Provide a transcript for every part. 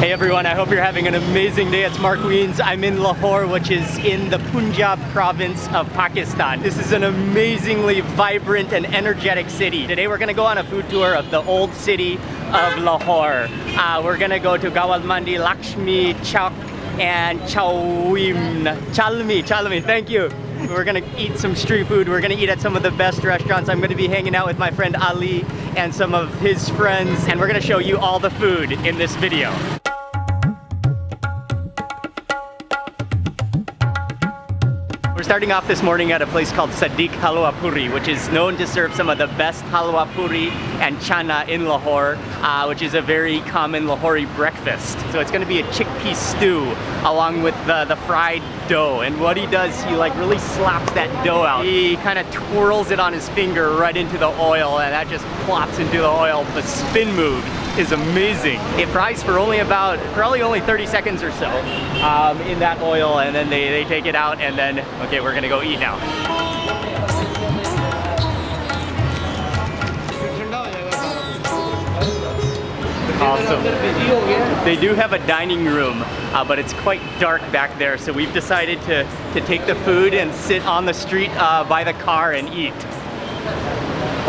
Hey everyone, I hope you're having an amazing day. It's Mark Weens. I'm in Lahore, which is in the Punjab province of Pakistan. This is an amazingly vibrant and energetic city. Today we're gonna go on a food tour of the old city of Lahore. We're gonna go to Gawal Mandi, Lakshmi Chowk, and Chalmi, thank you. We're gonna eat some street food. We're gonna eat at some of the best restaurants. I'm gonna be hanging out with my friend Ali and some of his friends, and we're gonna show you all the food in this video. We're starting off this morning at a place called Sadiq Halwa Puri, which is known to serve some of the best halwa puri and chana in Lahore, which is a very common Lahori breakfast. So it's gonna be a chickpea stew along with the fried dough. And what he does, he like really slaps that dough out. He kind of twirls it on his finger right into the oil, and that just plops into the oil. The spin move is amazing. It fries for probably only 30 seconds or so in that oil, and then they take it out, and then, okay, we're gonna go eat now. Awesome. They do have a dining room, but it's quite dark back there, so we've decided to take the food and sit on the street by the car and eat.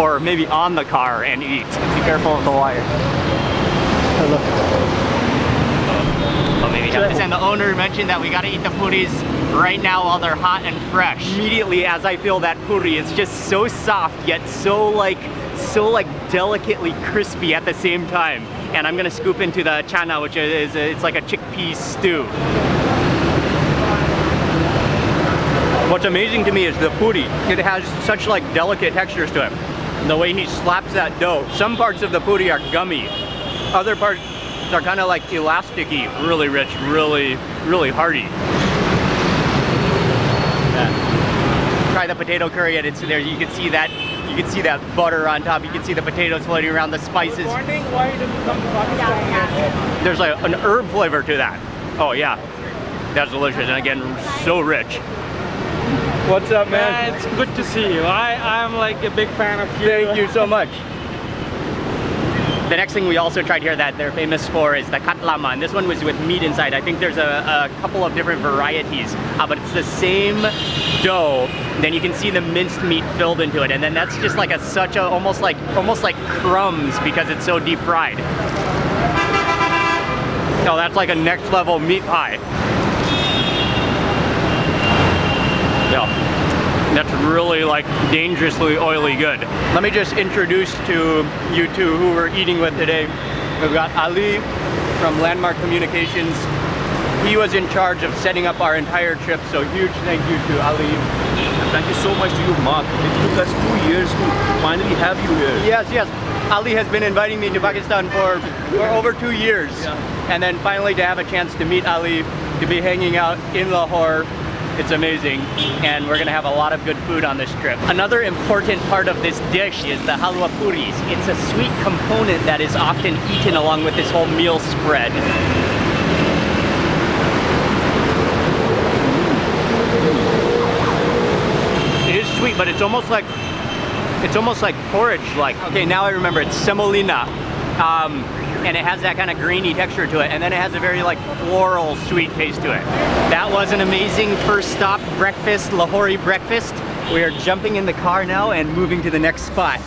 Or maybe on the car and eat. Be careful of the wire. Oh, maybe not. And the owner mentioned that we gotta eat the puris right now while they're hot and fresh. Immediately as I feel that puri, it's just so soft yet so delicately crispy at the same time. And I'm gonna scoop into the chana, which is it's like a chickpea stew. What's amazing to me is the puri. It has such like delicate textures to it. The way he slaps that dough. Some parts of the puri are gummy. Other parts are kind of like elasticy, really rich, really hearty. Yeah. Try the potato curry, and it's there. You can see that butter on top. You can see the potatoes floating around, the spices. Why did you come to Pakistan? There's like an herb flavor to that. Oh yeah, that's delicious, and again, so rich. What's up, man? It's good to see you. I'm like a big fan of you. Thank you so much. The next thing we also tried here that they're famous for is the katlama, and this one was with meat inside. I think there's a couple of different varieties, but it's the same dough. Then you can see the minced meat filled into it, and then that's just like almost like crumbs because it's so deep fried. Oh, that's like a next level meat pie. Yeah, that's really like dangerously oily good. Let me just introduce to you two who we're eating with today. We've got Ali from Landmark Communications. He was in charge of setting up our entire trip, so huge thank you to Ali. Thank you so much to you, Mark. It took us 2 years to finally have you here. Yes. Ali has been inviting me to Pakistan for over 2 years. Yeah. And then finally to have a chance to meet Ali, to be hanging out in Lahore. It's amazing, and we're gonna have a lot of good food on this trip. Another important part of this dish is the halwa puris. It's a sweet component that is often eaten along with this whole meal spread. It is sweet, but it's almost like porridge-like. Okay, now I remember, it's semolina. And it has that kind of grainy texture to it, and then it has a very like floral sweet taste to it. That was an amazing first stop breakfast, Lahori breakfast. We are jumping in the car now and moving to the next spot.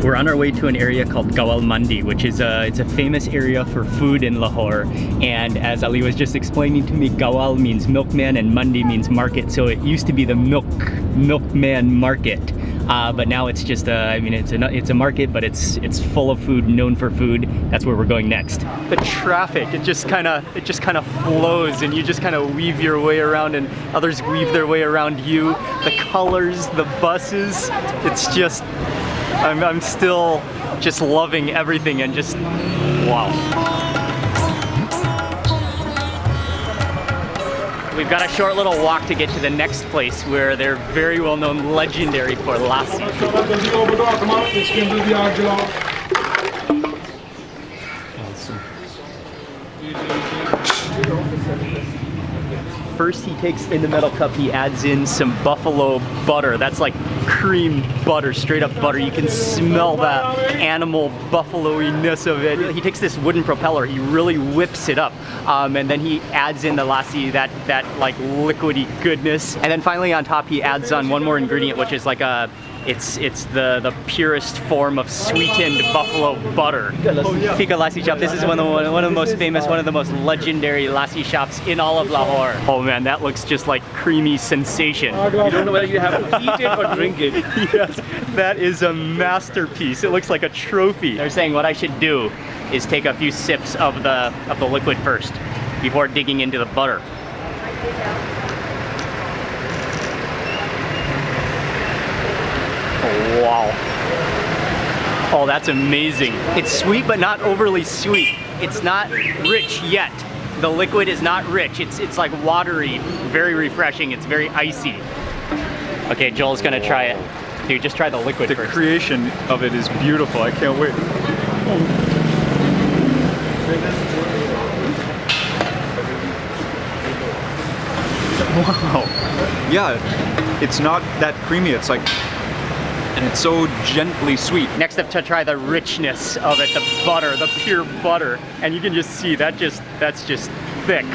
We're on our way to an area called Gawal Mandi, which is it's a famous area for food in Lahore. And as Ali was just explaining to me, Gawal means milkman and Mandi means market. So it used to be the milkman market, but now it's just it's a market, but it's full of food, known for food. That's where we're going next. The traffic, it just kind of flows, and you just kind of weave your way around, and others weave their way around you. The colors, the buses, it's just. I'm still just loving everything and just, wow. We've got a short little walk to get to the next place where they're very well known, legendary for lassi. Awesome. first he takes in the metal cup, he adds in some buffalo butter. That's like cream butter, straight up butter. You can smell that animal buffalo-iness of it. He takes this wooden propeller, he really whips it up, and then he adds in the lassi, that like liquidy goodness. And then finally on top he adds on one more ingredient, which is like a, it's the purest form of sweetened buffalo butter. Fika lassi shop. This is one of the most famous, one of the most legendary lassi shops in all of Lahore. Oh man, that looks just like creamy sensation. You don't know whether you have to eat it or drink it. Yes, that is a masterpiece. It looks like a trophy. They're saying what I should do is take a few sips of the liquid first before digging into the butter. Oh, wow. Oh, that's amazing. It's sweet, but not overly sweet. It's not rich yet. The liquid is not rich. It's like watery, very refreshing. It's very icy. Okay, Joel's gonna try it. Dude, just try the liquid first. The creation of it is beautiful. I can't wait. Wow. Yeah, it's not that creamy. It's like, and it's so gently sweet. Next up to try the richness of it, the butter, the pure butter. And you can just see that's just thick.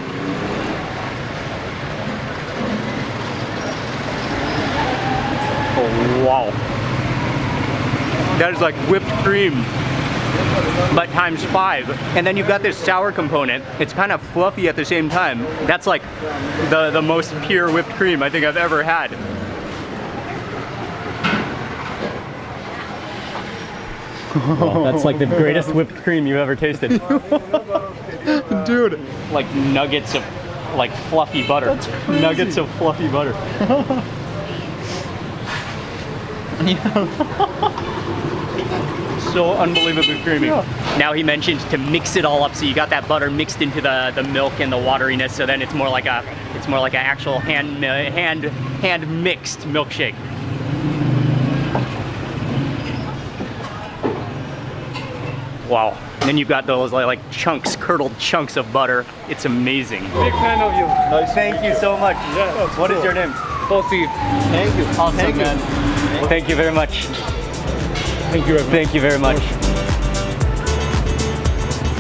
Oh, wow. That is like whipped cream, but times 5. And then you've got this sour component. It's kind of fluffy at the same time. That's like the most pure whipped cream I think I've ever had. Oh, that's like the greatest whipped cream you've ever tasted. Dude. Like nuggets of like fluffy butter. Nuggets of fluffy butter. So unbelievably creamy. Yeah. Now he mentioned to mix it all up, so you got that butter mixed into the milk and the wateriness, so then it's more like an actual hand mixed milkshake. Wow. And then you've got those like chunks, curdled chunks of butter. It's amazing. Big fan of you. Thank you so much. Yeah, what is your name? Tosi. Thank you. Awesome, Thank you. man. Thank you very much. Thank you. Thank you very much.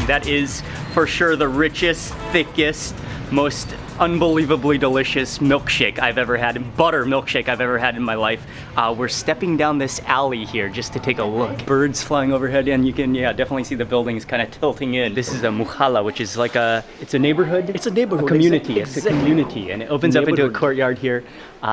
That is for sure the richest, thickest, most unbelievably delicious milkshake I've ever had, butter milkshake I've ever had in my life. We're stepping down this alley here just to take a look. Birds flying overhead, and you can definitely see the buildings kind of tilting in. This is a muhalla, which is like it's a neighborhood? It's a neighborhood. A community, Exactly. It's a community, and it opens up into a courtyard here.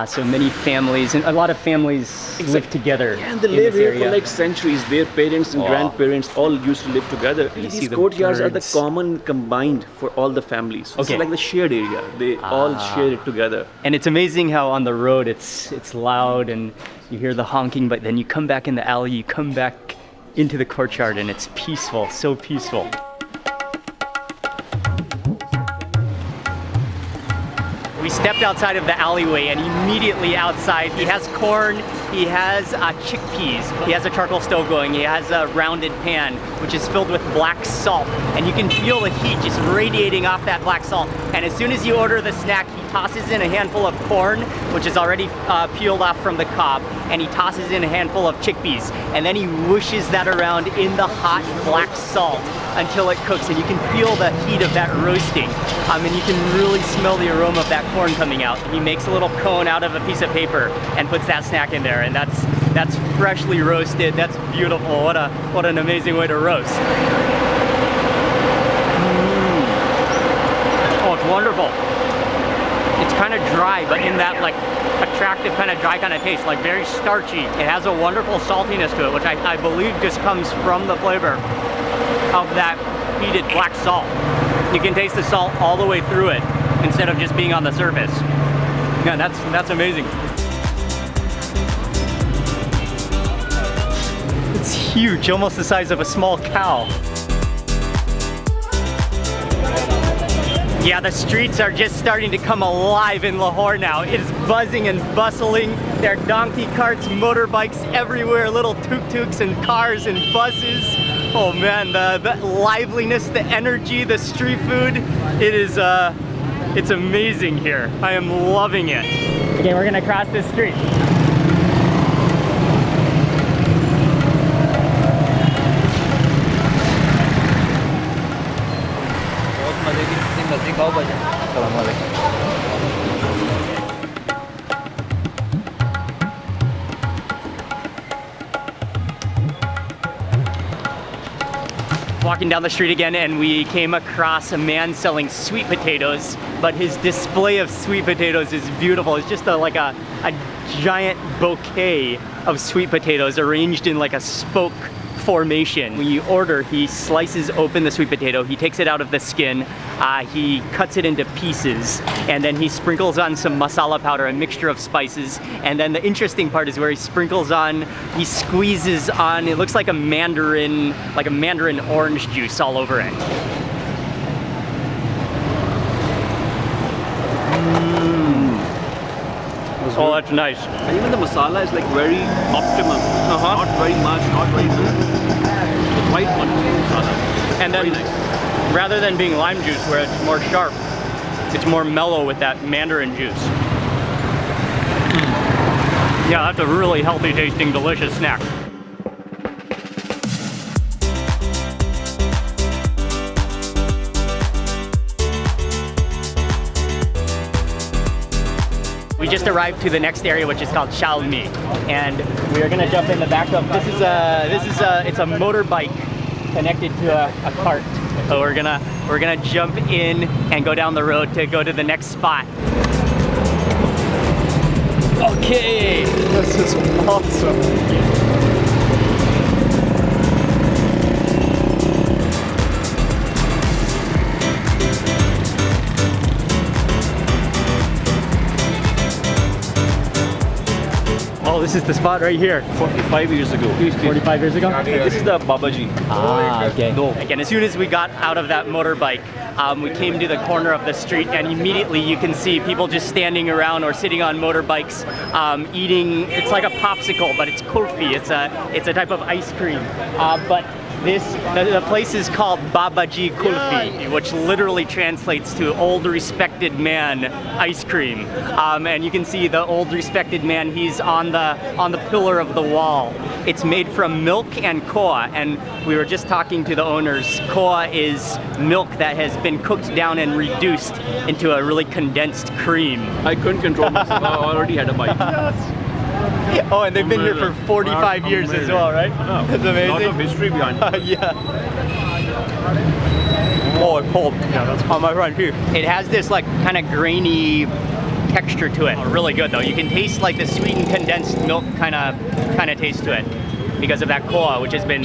So many families, and a lot of families live together. Yeah, and they in live this here area. for like centuries. Their parents and Wow. grandparents all used to live together. You see These the courtyards are the birds. common combined for all the families. Okay. It's like the shared area. They all share it together. And it's amazing how on the road it's loud and you hear the honking, but then you come back in the alley, you come back into the courtyard, and it's peaceful, so peaceful. We stepped outside of the alleyway, and immediately outside he has corn, he has chickpeas, he has a charcoal stove going, he has a rounded pan which is filled with black salt, and you can feel the heat just radiating off that black salt. And as soon as you order the snack, he tosses in a handful of corn, which is already peeled off from the cob, and he tosses in a handful of chickpeas, and then he whooshes that around in the hot black salt until it cooks, and you can feel the heat of that roasting, and you can really smell the aroma of that corn coming out. He makes a little cone out of a piece of paper and puts that snack in there, and that's freshly roasted. That's beautiful. What an amazing way to roast. Oh, it's wonderful. It's kind of dry, but in that like attractive kind of dry kind of taste, like very starchy. It has a wonderful saltiness to it, which I believe just comes from the flavor of that heated black salt. You can taste the salt all the way through it instead of just being on the surface. Yeah, that's amazing. It's huge, almost the size of a small cow. Yeah, the streets are just starting to come alive in Lahore now. It is buzzing and bustling. There are donkey carts, motorbikes everywhere, little tuk-tuks and cars and buses. Oh man, the liveliness, the energy, the street food, it is It's amazing here. I am loving it. Okay, we're gonna cross this street. Walking down the street again, and we came across a man selling sweet potatoes, but his display of sweet potatoes is beautiful. It's just like a giant bouquet of sweet potatoes arranged in like a spoke formation. When you order, he slices open the sweet potato, he takes it out of the skin, he cuts it into pieces, and then he sprinkles on some masala powder, a mixture of spices, and then the interesting part is where he sprinkles on, he squeezes on, it looks like a mandarin orange juice all over it. Oh, that's nice. And even the masala is like very optimum. Not very much, not very little. The right quantity of masala. And then, very nice. Rather than being lime juice where it's more sharp, it's more mellow with that mandarin juice. Yeah, that's a really healthy tasting, delicious snack. We just arrived to the next area, which is called Shalmi, and we are gonna jump in the back of. It's a motorbike connected to a cart. So we're gonna jump in and go down the road to go to the next spot. Okay, This is awesome. oh, this is the spot right here. 45 years ago. 45 years ago? This is the Babaji. Ah, okay. Again, as soon as we got out of that motorbike, we came to the corner of the street, and immediately you can see people just standing around or sitting on motorbikes, eating. It's like a popsicle, but it's kulfi. It's a type of ice cream. But the place is called Babaji Kulfi, which literally translates to old respected man ice cream. And you can see the old respected man, he's on the pillar of the wall. It's made from milk and koa, and we were just talking to the owners. Koa is milk that has been cooked down and reduced into a really condensed cream. I couldn't control myself. I already had a bite. Oh, and they've been here for 45 years as well, right? Oh, That's amazing. A lot of history behind it. Yeah. Oh, it's cold. Yeah, that's on my front too. It has this like kind of grainy texture to it. Oh, really good though. You can taste like the sweetened condensed milk kind of taste to it because of that koa, which has been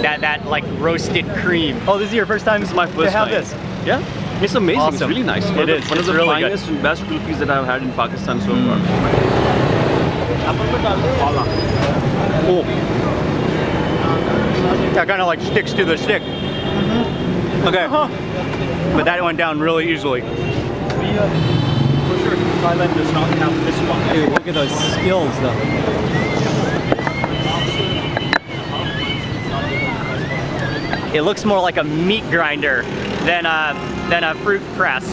that like roasted cream. Oh, this is your first time? This is my first to have time. This? Yeah. It's amazing. Awesome. It's really nice. It is. One of It's the really finest good. and best kulfis that I've had in Pakistan so far. Oh. That kind of like sticks to the stick. Okay. But that went down really easily. For sure, Thailand does not have this one. Dude, look at those skills though. It looks more like a meat grinder than a fruit press.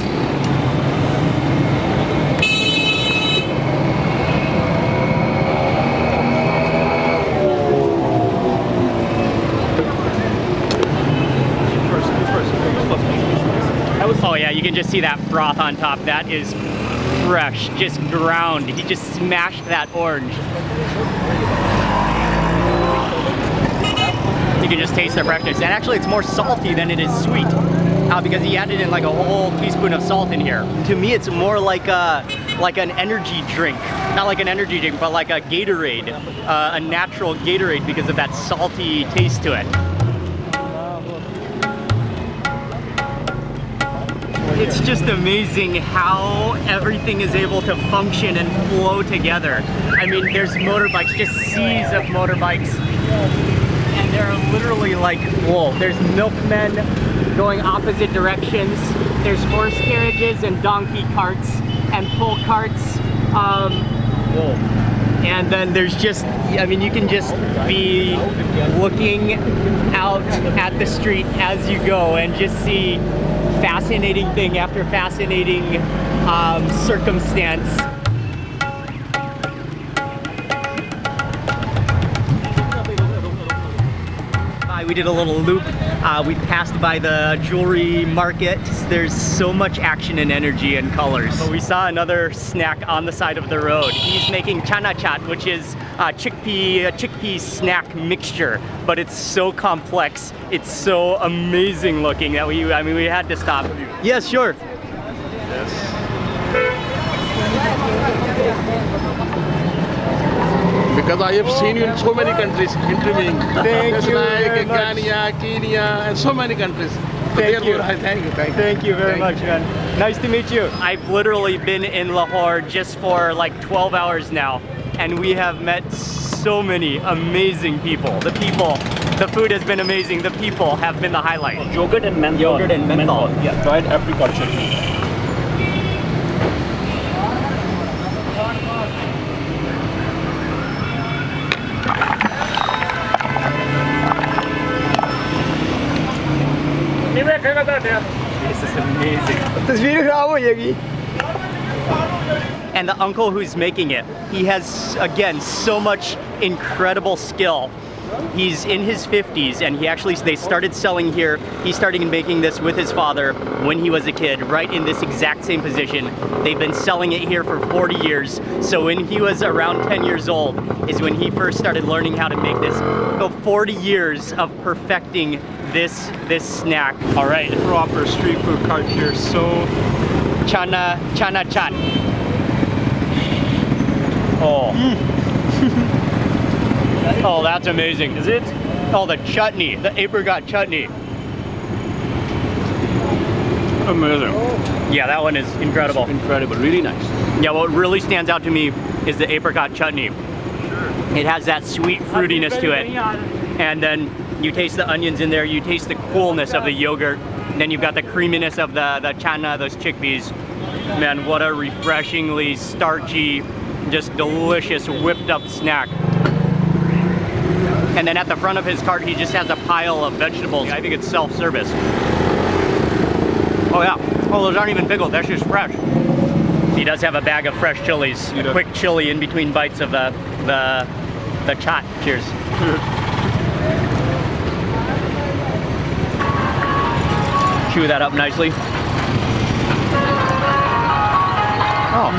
Oh yeah, you can just see that froth on top. That is fresh, just ground. He just smashed that orange. You can just taste the freshness. And actually it's more salty than it is sweet because he added in like a whole teaspoon of salt in here. To me, it's more like an energy drink. Not like an energy drink, but like a Gatorade, a natural Gatorade because of that salty taste to it. It's just amazing how everything is able to function and flow together. I mean, there's motorbikes, just seas of motorbikes. And there are literally like, whoa, there's milkmen going opposite directions. There's horse carriages and donkey carts and pull carts. Whoa. And then there's just, I mean, you can just be looking out at the street as you go and just see fascinating thing after fascinating circumstance. We did a little loop. We passed by the jewelry market. There's so much action and energy and colors. But we saw another snack on the side of the road. He's making chana chaat, which is a chickpea snack mixture. But it's so complex. It's so amazing looking that we had to stop. Yes, sure. Because I have seen you in so many countries interviewing. Thank you very like much. Ghana, Kenya, and so many countries. So Thank you. Thank you. Thank you very much, man. Nice to meet you. I've literally been in Lahore just for like 12 hours now, and we have met so many amazing people. The food has been amazing. The people have been the highlight. Yogurt and menthol. Yogurt and menthol. Yeah, dried apricot chutney. This is amazing. And the uncle who's making it, he has, again, so much incredible skill. He's in his 50s, and they started selling here. He started making this with his father when he was a kid, right in this exact same position. They've been selling it here for 40 years. So when he was around 10 years old is when he first started learning how to make this. So 40 years of perfecting this snack. All right. Proper street food cart here. So Chana chaat. Oh. Oh, that's amazing. Is it? Oh, the chutney, the apricot chutney. Amazing. Yeah, that one is incredible. Incredible, really nice. Yeah, what really stands out to me is the apricot chutney. It has that sweet fruitiness to it. And then you taste the onions in there, you taste the coolness of the yogurt, and then you've got the creaminess of the chana, those chickpeas. Man, what a refreshingly starchy, just delicious whipped up snack. And then at the front of his cart, he just has a pile of vegetables. I think it's self-service. Oh yeah, oh those aren't even pickled, that's just fresh. He does have a bag of fresh chilies, quick chili in between bites of the chaat. Cheers. Chew that up nicely. Oh.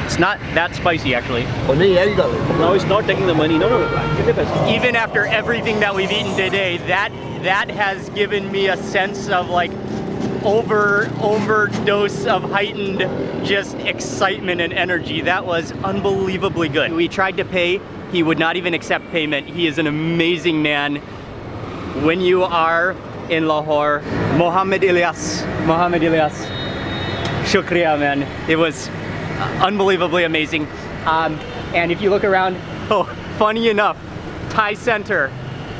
It's not that spicy actually. Now it's not taking the money. No. Even after everything that we've eaten today, that has given me a sense of like overdose of heightened just excitement and energy. That was unbelievably good. We tried to pay. He would not even accept payment. He is an amazing man. When you are in Lahore, Mohammed Ilyas. Shukriya, man. It was unbelievably amazing. And if you look around, oh, funny enough, Thai Center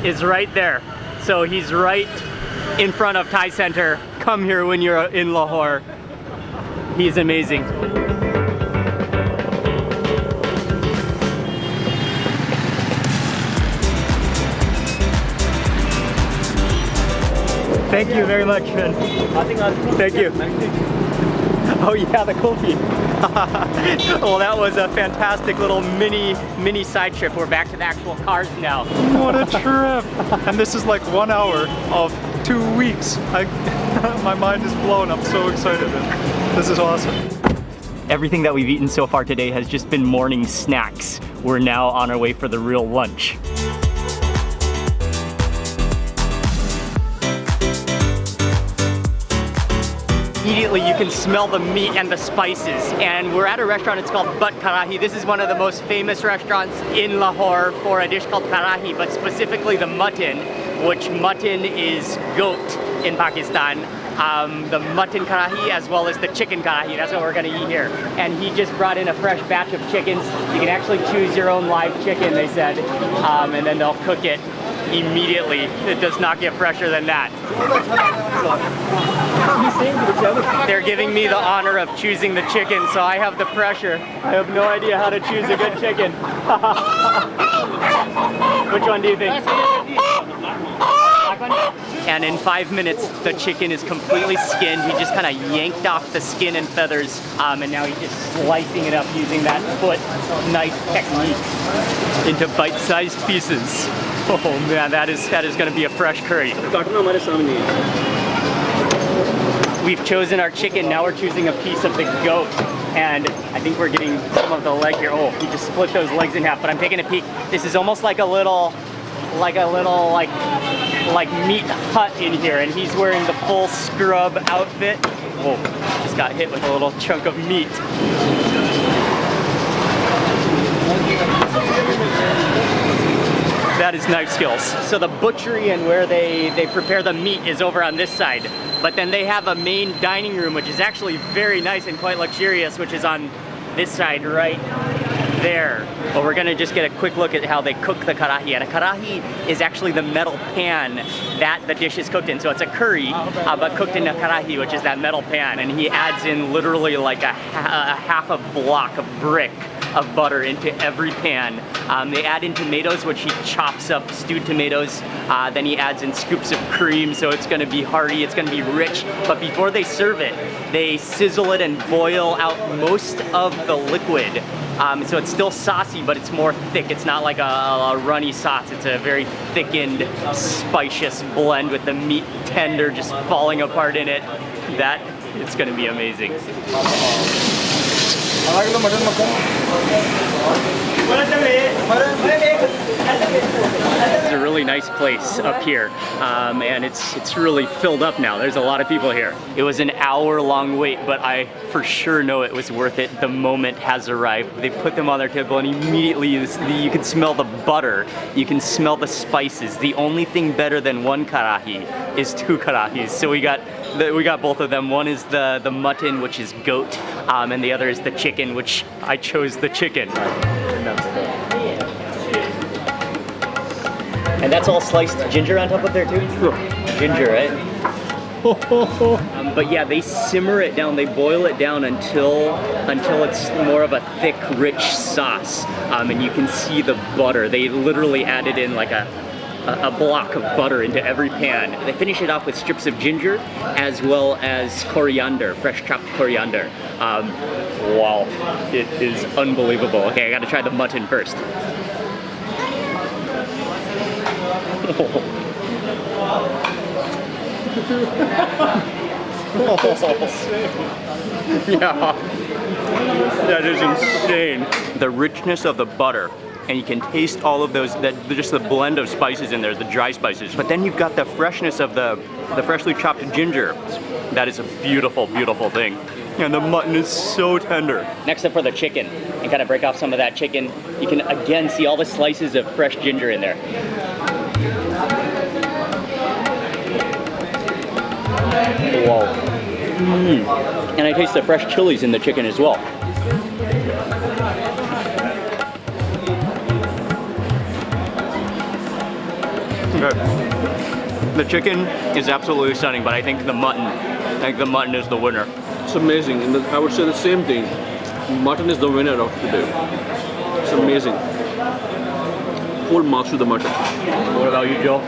is right there. So he's right in front of Thai Center. Come here when you're in Lahore. He's amazing. Thank you very much, man. Thank you. Oh yeah, the coffee. Well, that was a fantastic little mini side trip. We're back to the actual cars now. what a trip! And this is like 1 hour of 2 weeks. My mind is blown. I'm so excited. This is awesome. Everything that we've eaten so far today has just been morning snacks. We're now on our way for the real lunch. Immediately you can smell the meat and the spices, and we're at a restaurant. It's called Butt Karahi. This is one of the most famous restaurants in Lahore for a dish called karahi, but specifically the mutton, which mutton is goat in Pakistan. The mutton karahi as well as the chicken karahi. That's what we're gonna eat here. And he just brought in a fresh batch of chickens. You can actually choose your own live chicken, they said, and then they'll cook it immediately. It does not get fresher than that. They're giving me the honor of choosing the chicken, so I have the pressure. I have no idea how to choose a good chicken. Which one do you think? Black one? and in 5 minutes the chicken is completely skinned. He just kind of yanked off the skin and feathers, and now he's just slicing it up using that foot knife technique into bite-sized pieces. Oh man, that is going to be a fresh curry. We've chosen our chicken, now we're choosing a piece of the goat. And I think we're getting some of the leg here. Oh, he just split those legs in half, but I'm taking a peek. This is almost like a little meat hut in here, and he's wearing the full scrub outfit. Oh, just got hit with a little chunk of meat. That is knife skills. So the butchery and where they prepare the meat is over on this side. But then they have a main dining room, which is actually very nice and quite luxurious, which is on this side right there. But we're gonna just get a quick look at how they cook the karahi. And a karahi is actually the metal pan that the dish is cooked in. So it's a curry, but cooked in a karahi, which is that metal pan. And he adds in literally like a half a block of brick of butter into every pan. They add in tomatoes, which he chops up, stewed tomatoes. Then he adds in scoops of cream, so it's gonna be hearty, it's gonna be rich. But before they serve it, they sizzle it and boil out most of the liquid. So it's still saucy, but it's more thick. It's not like a runny sauce. It's a very thickened, spicious blend with the meat tender just falling apart in it. That, it's gonna be amazing. This is a really nice place up here, and it's really filled up now. There's a lot of people here. It was an hour-long wait, but I for sure know it was worth it. The moment has arrived. They put them on their table, and immediately you can smell the butter. You can smell the spices. The only thing better than one karahi is two karahis. So we got both of them. One is the mutton, which is goat, and the other is the chicken, which I chose the chicken. And that's all sliced ginger on top of there too? Sure. Ginger, right? But yeah, they simmer it down, they boil it down until it's more of a thick, rich sauce. And you can see the butter. They literally added in like a block of butter into every pan. They finish it off with strips of ginger as well as coriander, fresh chopped coriander. Wow, it is unbelievable. Okay, I gotta try the mutton first. Yeah, that is insane. The richness of the butter, and you can taste all of those, just the blend of spices in there, the dry spices. But then you've got the freshness of the freshly chopped ginger. That is a beautiful, beautiful thing. And the mutton is so tender. Next up for the chicken, and kind of break off some of that chicken. You can again see all the slices of fresh ginger in there. Wow. And I taste the fresh chilies in the chicken as well. Okay. The chicken is absolutely stunning, but I think the mutton is the winner. It's amazing, and I would say the same thing. Mutton is the winner of today. It's amazing. Full marks to the mutton. What about you, Joe?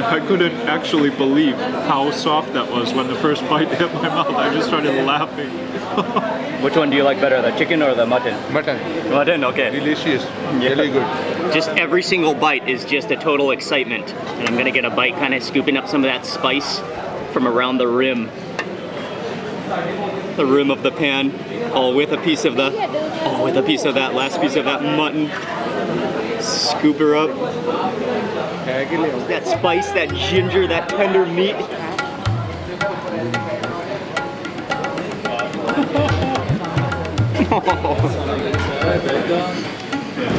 I couldn't actually believe how soft that was when the first bite hit my mouth. I just started laughing. Which one do you like better, the chicken or the mutton? Mutton. Mutton, okay. Delicious. Yeah. Really good. Just every single bite is just a total excitement. And I'm gonna get a bite kind of scooping up some of that spice from around the rim. The rim of the pan, all with a piece of that last piece of that mutton. Scoop her up. That spice, that ginger, that tender meat.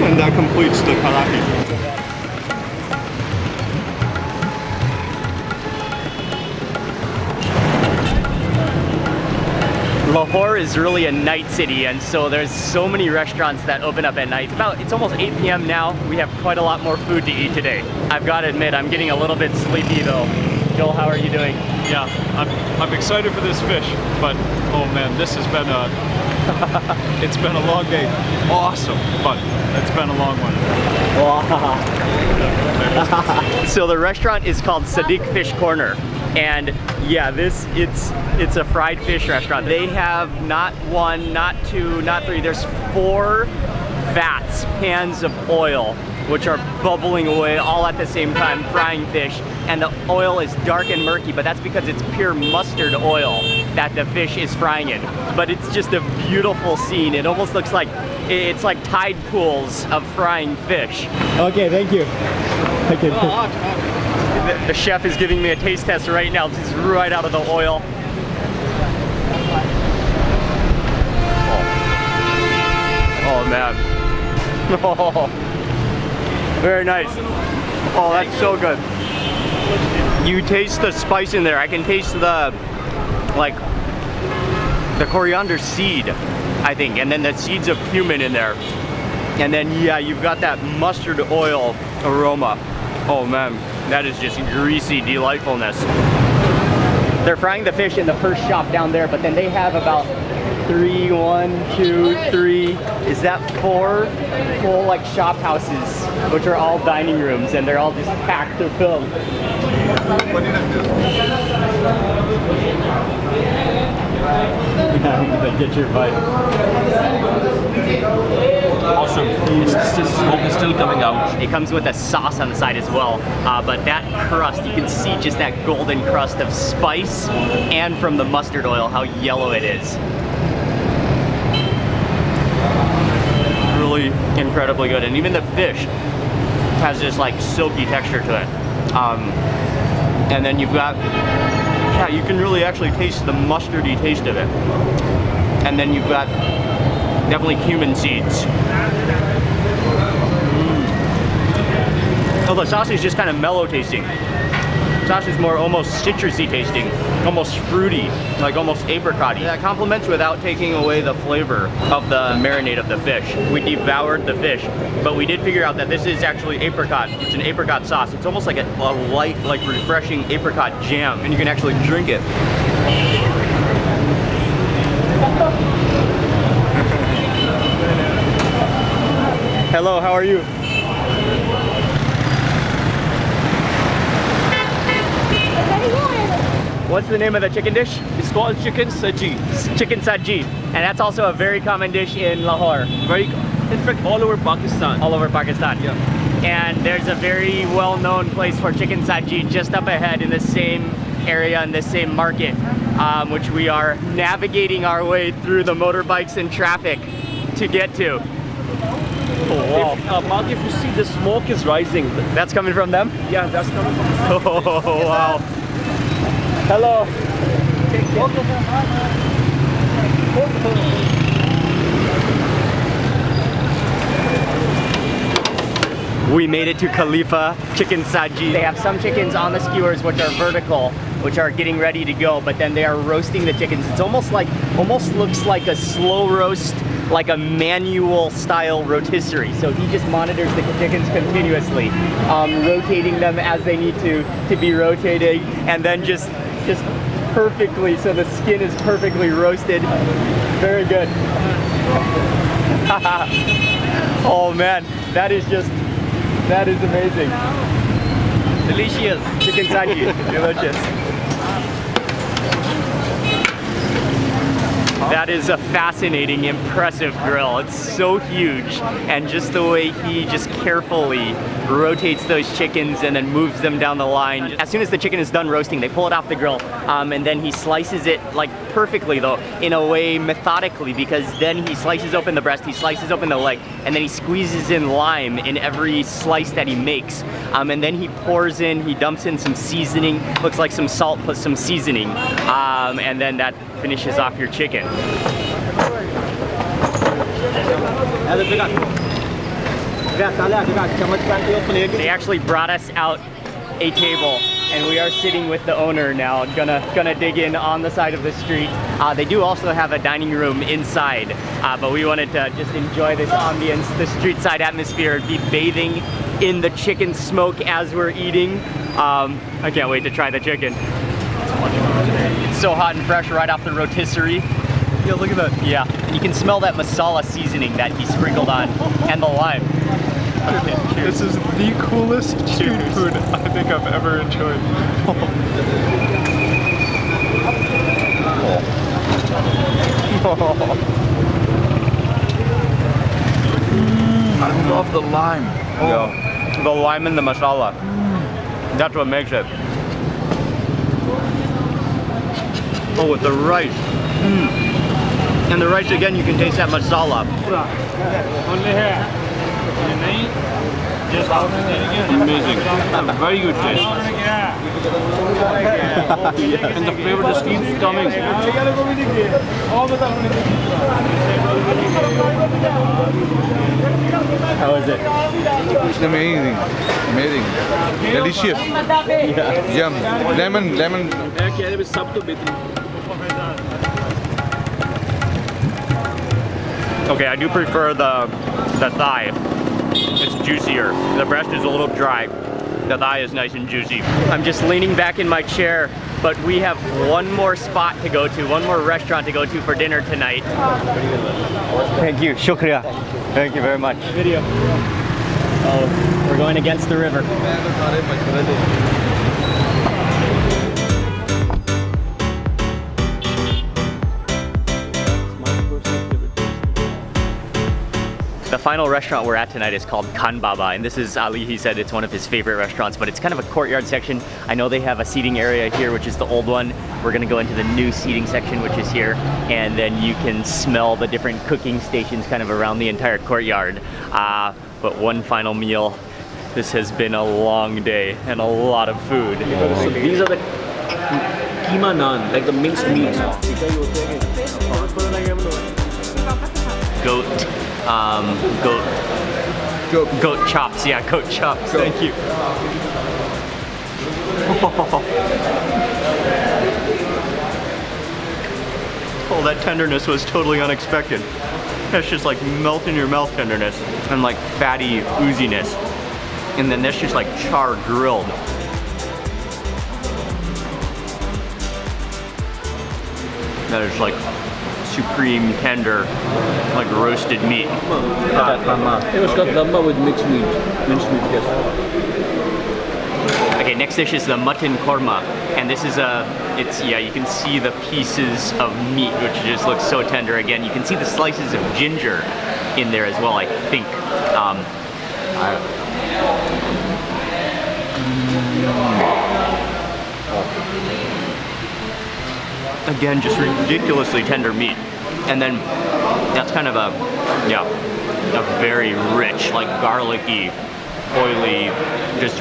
And that completes the karahi. Lahore is really a night city, and so there's so many restaurants that open up at night. It's almost 8 p.m. now. We have quite a lot more food to eat today. I've got to admit, I'm getting a little bit sleepy though. Joel, how are you doing? Yeah, I'm excited for this fish, but oh man, this has been it's been a long day. Awesome, but it's been a long one. Wow. So the restaurant is called Sadiq Fish Corner, and yeah, it's a fried fish restaurant. They have not one, not two, not three. There's 4 vats, pans of oil, which are bubbling away all at the same time, frying fish. And the oil is dark and murky, but that's because it's pure mustard oil that the fish is frying in. But it's just a beautiful scene. It almost looks like it's like tide pools of frying fish. Okay, thank you. Okay. The chef is giving me a taste test right now. It's right out of the oil. Oh man. Oh, very nice. Oh, that's so good. You taste the spice in there. I can taste the coriander seed, I think, and then the seeds of cumin in there. And then yeah, you've got that mustard oil aroma. Oh man, that is just greasy delightfulness. They're frying the fish in the first shop down there, but then they have about 3, 1, 2, 3, is that 4 full like shop houses, which are all dining rooms, and they're all just packed to fill. Get your bite. Awesome. Smoke is still coming out. It comes with a sauce on the side as well, but that crust, you can see just that golden crust of spice, and from the mustard oil, how yellow it is. Really incredibly good, and even the fish has this like silky texture to it. And then you've got, yeah, you can really actually taste the mustardy taste of it. And then you've got definitely cumin seeds. Oh, the sauce is just kind of mellow tasting. The sauce is more almost citrusy tasting, almost fruity, like almost apricot-y. That complements without taking away the flavor of the marinade of the fish. We devoured the fish, but we did figure out that this is actually apricot. It's an apricot sauce. It's almost like a light, like refreshing apricot jam, and you can actually drink it. Hello, how are you? What's the name of the chicken dish? It's called chicken saji. Chicken saji. And that's also a very common dish in Lahore. In fact, all over Pakistan. All over Pakistan. Yeah. And there's a very well-known place for chicken saji just up ahead in the same area, in the same market, which we are navigating our way through the motorbikes and traffic to get to. Oh, wow. Mark, if you see the smoke is rising. That's coming from them? Yeah, that's coming from the Oh, wow. Hello. We made it to Khalifa Chicken Saji. They have some chickens on the skewers which are vertical, which are getting ready to go, but then they are roasting the chickens. It's almost looks like a slow roast, like a manual style rotisserie. So he just monitors the chickens continuously, rotating them as they need to be rotating, and then just perfectly, so the skin is perfectly roasted. Very good. Oh man, that is amazing. Delicious. Chicken saji, delicious. That is a fascinating, impressive grill. It's so huge, and just the way he just carefully rotates those chickens and then moves them down the line. As soon as the chicken is done roasting, they pull it off the grill, and then he slices it like perfectly though, in a way methodically, because then he slices open the breast, he slices open the leg, and then he squeezes in lime in every slice that he makes. And then he pours in, he dumps in some seasoning, looks like some salt plus some seasoning, and then that finishes off your chicken. They actually brought us out a table, and we are sitting with the owner now, gonna dig in on the side of the street. They do also have a dining room inside, but we wanted to just enjoy this ambience, the street side atmosphere, be bathing in the chicken smoke as we're eating. I can't wait to try the chicken. It's so hot and fresh right off the rotisserie. Yeah, look at that. Yeah, you can smell that masala seasoning that he sprinkled on, and the lime. Okay, cheers. This is the coolest street food I think I've ever enjoyed. I love the lime. Yeah. The lime and the masala. That's what makes it. Oh, with the rice. And the rice again, you can taste that masala. Amazing. Very good taste. And the flavor just keeps coming. How is it? It's amazing. Amazing. Delicious. Yum. Lemon. Okay, I do prefer the thigh. It's juicier. The breast is a little dry. The thigh is nice and juicy. I'm just leaning back in my chair, but we have one more spot to go to, one more restaurant to go to for dinner tonight. Thank you, shukriya. Thank you very much. Video. Oh, we're going against the river. The final restaurant we're at tonight is called Khan Baba, and this is Ali. He said it's one of his favorite restaurants, but it's kind of a courtyard section. I know they have a seating area here, which is the old one. We're gonna go into the new seating section, which is here, and then you can smell the different cooking stations kind of around the entire courtyard. But one final meal. This has been a long day and a lot of food. So these are the keema naan, like the minced meat. Goat chops, yeah, goat chops, thank you. Oh, that tenderness was totally unexpected. That's just like melt in your mouth tenderness and like fatty ooziness. And then that's just like char grilled. That is like supreme tender, like roasted meat. It was got damba with minced meat. Yes. Okay, next dish is the mutton korma, and this is you can see the pieces of meat, which just looks so tender. Again, you can see the slices of ginger in there as well, I think. Again, just ridiculously tender meat. And then that's kind of a very rich, like garlicky, oily, just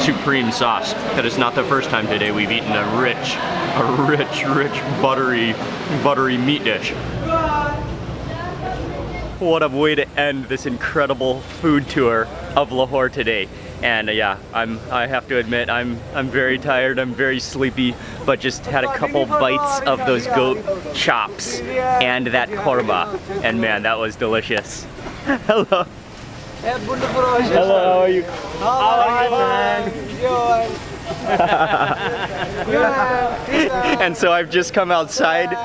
supreme sauce. That is not the first time today we've eaten a rich, buttery meat dish. What a way to end this incredible food tour of Lahore today. And I have to admit, I'm very tired, I'm very sleepy, but just had a couple bites of those goat chops and that korma, and man, that was delicious. Hello. Hello, how are you? And so I've just come outside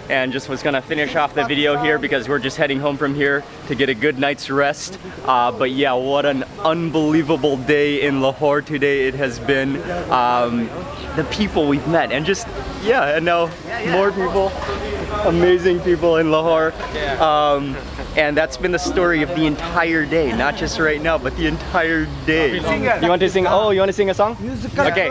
and just was gonna finish off the video here because we're just heading home from here to get a good night's rest. But yeah, what an unbelievable day in Lahore today it has been. The people we've met and just, yeah, and now more people, amazing people in Lahore. And that's been the story of the entire day, not just right now, but the entire day. You want to sing? Oh, you want to sing a song? Okay.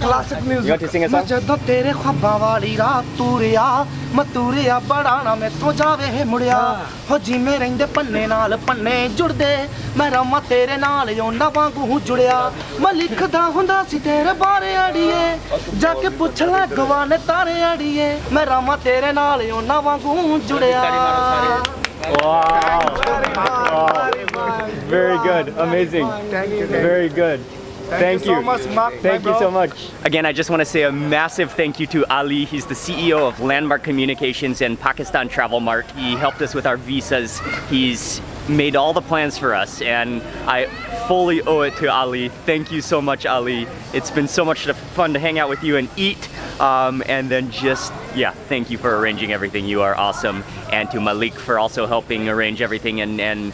Classic music. You want to sing a song? ਜਦੋਂ ਤੇਰੇ ਖੱਬਾਂ ਵਾਲੀ ਰਾਤ ਤੂਰਿਆ ਮਤੂਰਿਆ ਬੜਾ ਨਾ ਮੈਥੋਂ ਜਾਵੇ ਮੁੜਿਆ ਹੋ ਜਿਵੇਂ ਰਹਿੰਦੇ ਪੰਨੇ ਨਾਲ ਪੰਨੇ ਜੁੜਦੇ ਮੈਂ ਰਾਮਾ ਤੇਰੇ ਨਾਲ ਉਹਨਾਂ ਵਾਂਗੂ ਜੁੜਿਆ ਮੈਂ ਲਿਖਦਾ ਹੁੰਦਾ ਸੀ ਤੇਰੇ ਬਾਰੇ ਅੜੀਏ ਜਾ ਕੇ ਪੁੱਛ ਲੈ ਗਵਾਨੇ ਤਾਰੇ ਅੜੀਏ ਮੈਂ ਰਾਮਾ ਤੇਰੇ ਨਾਲ ਉਹਨਾਂ ਵਾਂਗੂ ਜੁੜਿਆ Wow. Very good, amazing. Very good. Thank you so much, Mark. Thank you so much. Again, I just want to say a massive thank you to Ali. He's the CEO of Landmark Communications and Pakistan Travel Mart. He helped us with our visas. He's made all the plans for us, and I fully owe it to Ali. Thank you so much, Ali. It's been so much fun to hang out with you and eat. And then just, yeah, thank you for arranging everything. You are awesome. And to Malik for also helping arrange everything and in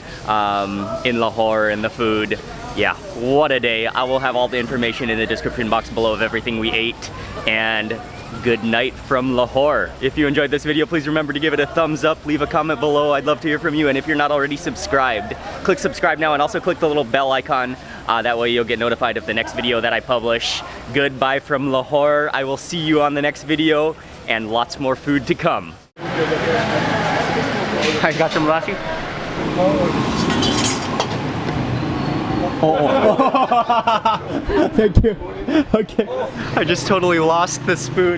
Lahore and the food. Yeah, what a day. I will have all the information in the description box below of everything we ate. And good night from Lahore. If you enjoyed this video, please remember to give it a thumbs up, leave a comment below. I'd love to hear from you. And if you're not already subscribed, click subscribe now and also click the little bell icon. That way you'll get notified of the next video that I publish. Goodbye from Lahore. I will see you on the next video and lots more food to come. I got some lassi. Oh. Thank you. Okay. I just totally lost the spoon.